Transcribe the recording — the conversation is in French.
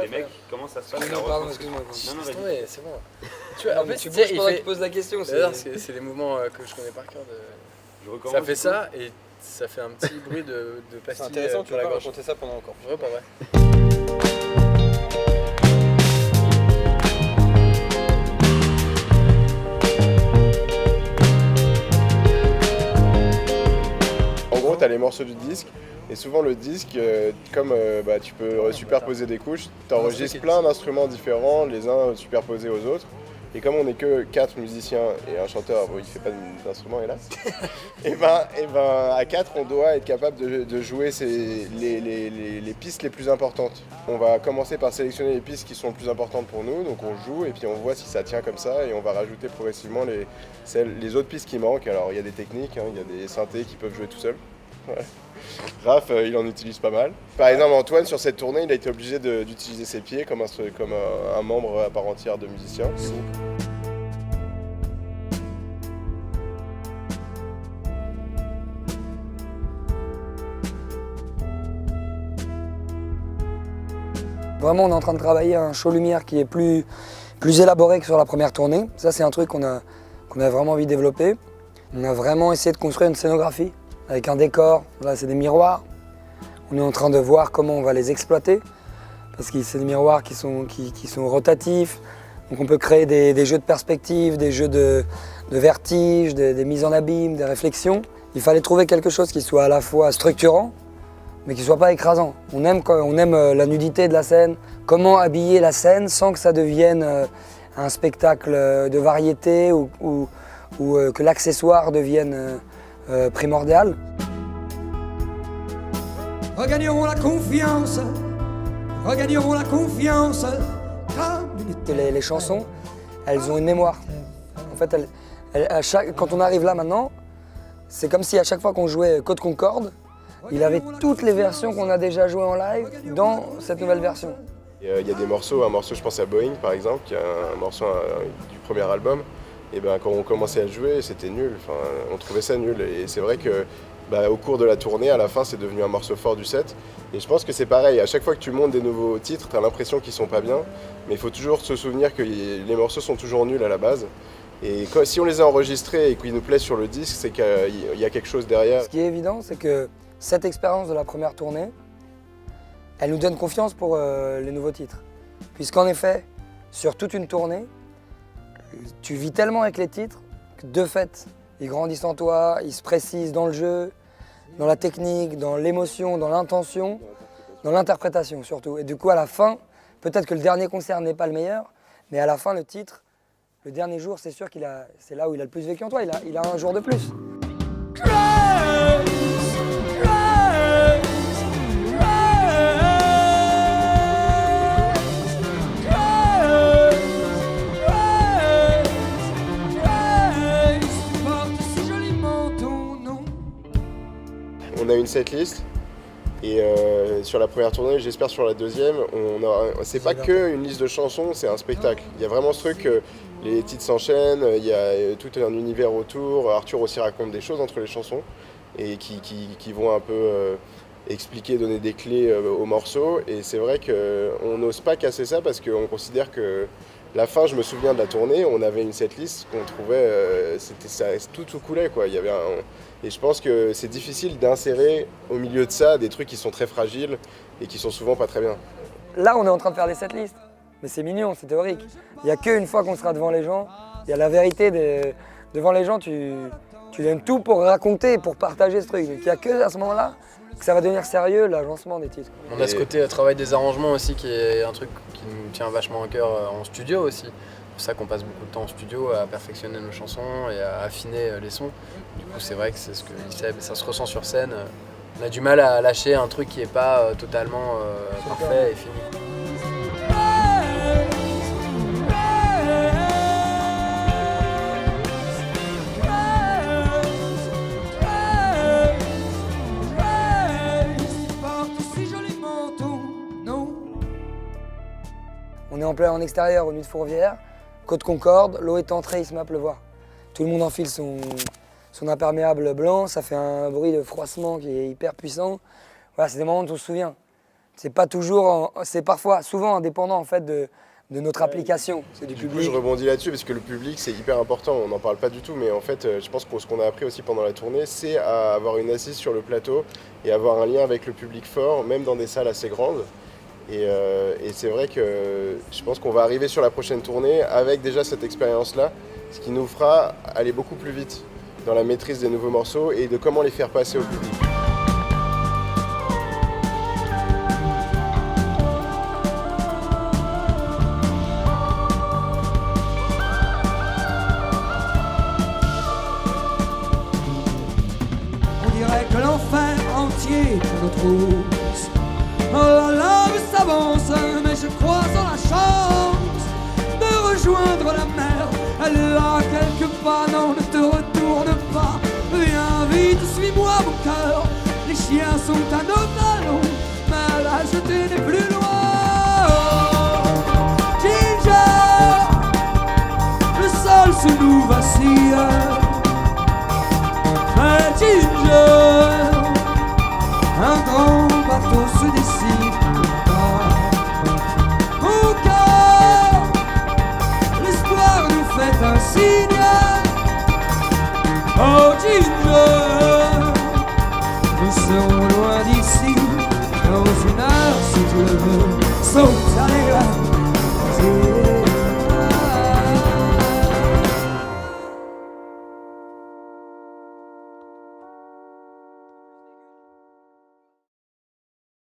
les mecs, comment ça se passe? Pardon, excuse-moi. Non, vas-y. Ouais, c'est bon. Tu vois, en fait, tu poses la question. C'est des mouvements que je connais par cœur. Ça fait ça et ça fait un petit bruit de pastille. C'est intéressant, tu la peux gorge. raconter ça pendant encore. Vrai, pas vrai. En gros, tu as les morceaux du disque, et souvent le disque, comme tu peux superposer des couches, tu enregistres plein d'instruments différents, les uns superposés aux autres. Et comme on n'est que 4 musiciens et un chanteur, bon, il ne fait pas d'instrument hélas, et à 4 on doit être capable de jouer les pistes les plus importantes. On va commencer par sélectionner les pistes qui sont les plus importantes pour nous, donc on joue et puis on voit si ça tient comme ça et on va rajouter progressivement les autres pistes qui manquent. Alors il y a des techniques, il y a des synthés qui peuvent jouer tout seuls. Ouais. Raph, il en utilise pas mal. Par exemple, Antoine, sur cette tournée, il a été obligé d'utiliser ses pieds comme un membre à part entière de musicien. Vraiment, on est en train de travailler un show lumière qui est plus élaboré que sur la première tournée. Ça, c'est un truc qu'on a vraiment envie de développer. On a vraiment essayé de construire une scénographie avec un décor. Là, c'est des miroirs. On est en train de voir comment on va les exploiter parce que c'est des miroirs qui sont rotatifs. Donc on peut créer des jeux de perspective, des jeux de vertige, des mises en abîme, des réflexions. Il fallait trouver quelque chose qui soit à la fois structurant, mais qui ne soit pas écrasant. On aime la nudité de la scène. Comment habiller la scène sans que ça devienne un spectacle de variété ou que l'accessoire devienne primordial. Regagnerons la confiance, regagnerons la confiance. Les chansons, elles ont une mémoire. En fait, quand on arrive là maintenant, c'est comme si à chaque fois qu'on jouait Côte Concorde, il avait toutes les versions qu'on a déjà jouées en live dans cette nouvelle version. Il y a des morceaux, un morceau je pense à Boeing par exemple, qui est un morceau du premier album. Et quand on commençait à le jouer, c'était nul, on trouvait ça nul. Et c'est vrai que au cours de la tournée, à la fin, c'est devenu un morceau fort du set. Et je pense que c'est pareil, à chaque fois que tu montes des nouveaux titres, tu as l'impression qu'ils sont pas bien. Mais il faut toujours se souvenir que les morceaux sont toujours nuls à la base. Et si on les a enregistrés et qu'ils nous plaisent sur le disque, c'est qu'il y a quelque chose derrière. Ce qui est évident, c'est que cette expérience de la première tournée, elle nous donne confiance pour les nouveaux titres. Puisqu'en effet, sur toute une tournée, tu vis tellement avec les titres que de fait, ils grandissent en toi, ils se précisent dans le jeu, dans la technique, dans l'émotion, dans l'intention, dans l'interprétation surtout. Et du coup, à la fin, peut-être que le dernier concert n'est pas le meilleur, mais à la fin, le titre, le dernier jour, c'est sûr c'est là où il a le plus vécu en toi, il a un jour de plus. On a une setlist et sur la première tournée, j'espère sur la deuxième, c'est pas que une liste de chansons, c'est un spectacle. Il y a vraiment ce truc, les titres s'enchaînent, il y a tout un univers autour. Arthur aussi raconte des choses entre les chansons et qui vont un peu expliquer, donner des clés aux morceaux. Et c'est vrai qu'on n'ose pas casser ça parce qu'on considère que la fin, je me souviens de la tournée, on avait une setlist qu'on trouvait, tout coulait quoi. Et je pense que c'est difficile d'insérer au milieu de ça des trucs qui sont très fragiles et qui sont souvent pas très bien. Là, on est en train de faire des setlists, mais c'est mignon, c'est théorique. Il n'y a qu'une fois qu'on sera devant les gens, il y a la vérité devant les gens, tu donnes tout pour raconter, pour partager ce truc. Donc il n'y a que à ce moment-là que ça va devenir sérieux, l'agencement des titres. On a ce côté travail des arrangements aussi qui est un truc qui nous tient vachement à cœur en studio aussi. C'est pour ça qu'on passe beaucoup de temps en studio à perfectionner nos chansons et à affiner les sons. Du coup, c'est vrai que c'est ce que dit Seb, ça se ressent sur scène. On a du mal à lâcher un truc qui n'est pas totalement parfait et fini. On est en extérieur, au Nuit de Fourvière, Côte Concorde, l'eau est entrée, il se met à pleuvoir. Tout le monde enfile son imperméable blanc, ça fait un bruit de froissement qui est hyper puissant. Voilà, c'est des moments dont on se souvient. c'est pas toujours, c'est parfois, souvent indépendant en fait de notre application. C'est du Du coup, public. je rebondis là-dessus parce que le public, c'est hyper important. On n'en parle pas du tout, mais en fait, je pense que ce qu'on a appris aussi pendant la tournée, c'est à avoir une assise sur le plateau et avoir un lien avec le public fort, même dans des salles assez grandes. Et c'est vrai que je pense qu'on va arriver sur la prochaine tournée avec déjà cette expérience-là, ce qui nous fera aller beaucoup plus vite dans la maîtrise des nouveaux morceaux et de comment les faire passer au public. On dirait que l'enfer entier que nous trousse. Oh là là, ça avance, mais je crois en la chance de rejoindre la mer. Elle est là quelque part, non, ne te retourne pas. Viens vite, suis-moi mon cœur. Les chiens sont à nos talons, mais la jetée n'est plus loin.